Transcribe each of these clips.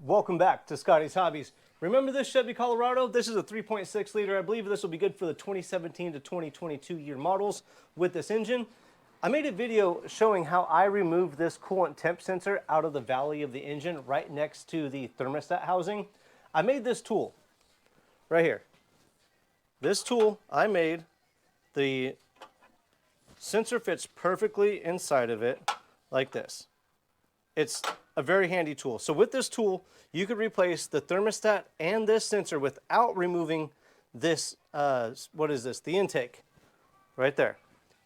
Welcome back to Scotty's Hobbies. Remember this Chevy Colorado? This is a 3.6 liter. I believe this will be good for the 2017 to 2022 year models with this engine. I made a video showing how I removed this coolant temp sensor out of the valley of the engine right next to the thermostat housing. I made this tool right here. This tool I made, the sensor fits perfectly inside of it like this. It's a very handy tool. So with this tool, you could replace the thermostat and this sensor without removing this, what is this? The intake right there.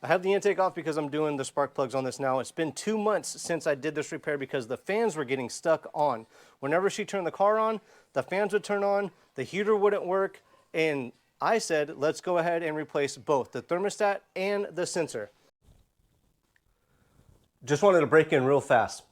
I have the intake off because I'm doing the spark plugs on this now. It's been 2 months since I did this repair because the fans were getting stuck on. Whenever she turned the car on, the fans would turn on, the heater wouldn't work, and I said, let's go ahead and replace both the thermostat and the sensor. Just wanted to break in real fast.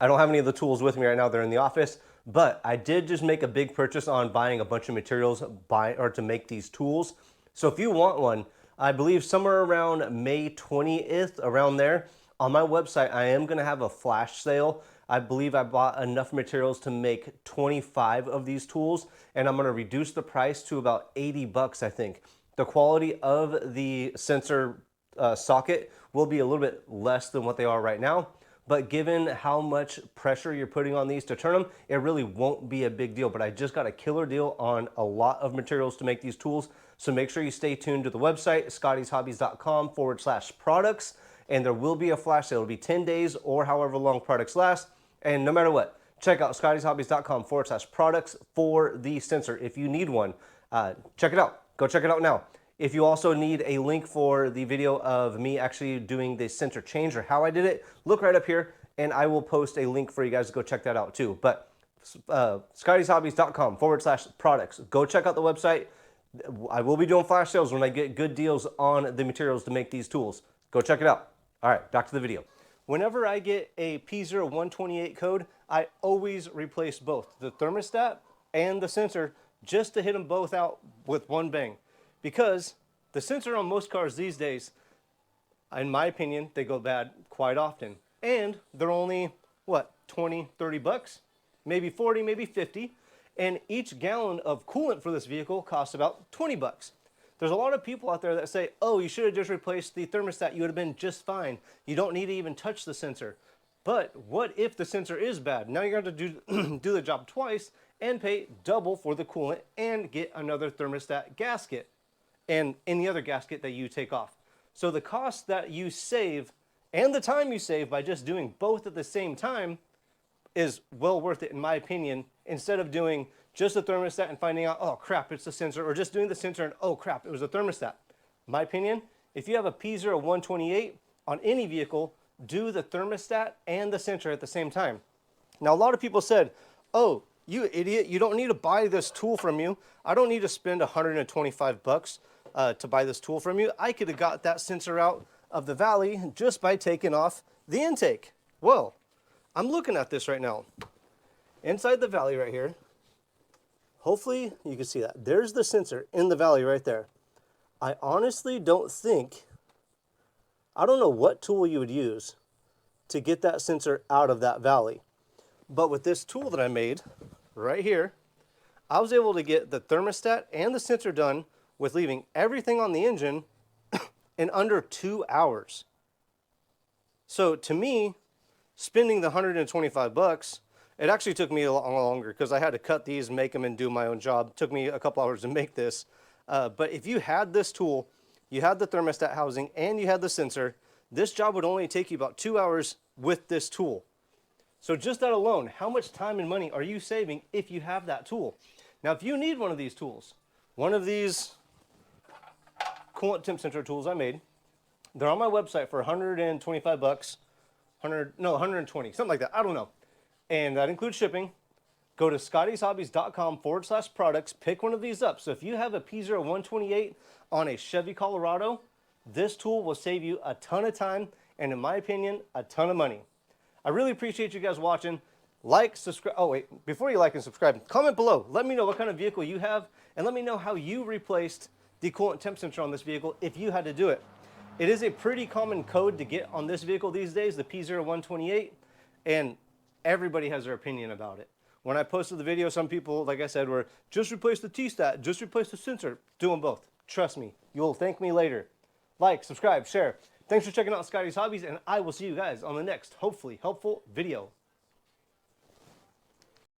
I don't have any of the tools with me right now. They're in the office, but I did just make a big purchase on buying a bunch of materials to make these tools. So if you want one, I believe somewhere around May 20th, around there, on my website, I am going to have a flash sale. I believe I bought enough materials to make 25 of these tools, and I'm going to reduce the price to about 80 bucks, I think. The quality of the sensor socket will be a little bit less than what they are right now. But given how much pressure you're putting on these to turn them, it really won't be a big deal. But I just got a killer deal on a lot of materials to make these tools. So make sure you stay tuned to the website, scottishobbies.com/products. And there will be a flash sale. It'll be 10 days or however long products last. And no matter what, check out scottishobbies.com/products for the sensor. If you need one, check it out. Go check it out now. If you also need a link for the video of me actually doing the sensor change or how I did it, look right up here and I will post a link for you guys to go check that out too. But scottishobbies.com/products. Go check out the website. I will be doing flash sales when I get good deals on the materials to make these tools. Go check it out. All right, back to the video. Whenever I get a P0128 code, I always replace both the thermostat and the sensor just to hit them both out with one bang. Because the sensor on most cars these days, in my opinion, they go bad quite often. And they're only, what, 20, 30 bucks? Maybe 40, maybe 50. And each gallon of coolant for this vehicle costs about 20 bucks. There's a lot of people out there that say, oh, you should have just replaced the thermostat. You would have been just fine. You don't need to even touch the sensor. But what if the sensor is bad? Now you're going to do the job twice and pay double for the coolant and get another thermostat gasket and any other gasket that you take off. So the cost that you save and the time you save by just doing both at the same time is well worth it in my opinion, instead of doing just the thermostat and finding out, oh crap, it's the sensor, or just doing the sensor and oh crap, it was the thermostat. In my opinion, if you have a P0128 on any vehicle, do the thermostat and the sensor at the same time. Now a lot of people said, oh, you idiot, you don't need to buy this tool from you. I don't need to spend 125 bucks to buy this tool from you. I could have got that sensor out of the valley just by taking off the intake. Well, I'm looking at this right now. Inside the valley right here, hopefully you can see that. There's the sensor in the valley right there. I honestly don't think, I don't know what tool you would use to get that sensor out of that valley. But with this tool that I made right here, I was able to get the thermostat and the sensor done with leaving everything on the engine in under 2 hours. So to me, spending the 125 bucks, it actually took me a lot longer because I had to cut these, make them, and do my own job. It took me a couple hours to make this. But if you had this tool, you had the thermostat housing, and you had the sensor, this job would only take you about 2 hours with this tool. So just that alone, how much time and money are you saving if you have that tool? Now, if you need one of these tools, one of these coolant temp sensor tools I made, they're on my website for 125 bucks, 120, something like that. I don't know. And that includes shipping. Go to scottishobbies.com/products, pick one of these up. So if you have a P0128 on a Chevy Colorado, this tool will save you a ton of time and, in my opinion, a ton of money. I really appreciate you guys watching. Like, subscribe. Oh, wait, before you like and subscribe, comment below. Let me know what kind of vehicle you have, and let me know how you replaced the coolant temp sensor on this vehicle if you had to do it. It is a pretty common code to get on this vehicle these days, the P0128, and everybody has their opinion about it. When I posted the video, some people, like I said, were just replace the T-stat, just replace the sensor. Do them both. Trust me, you'll thank me later. Like, subscribe, share. Thanks for checking out Scotty's Hobbies, and I will see you guys on the next, hopefully helpful video.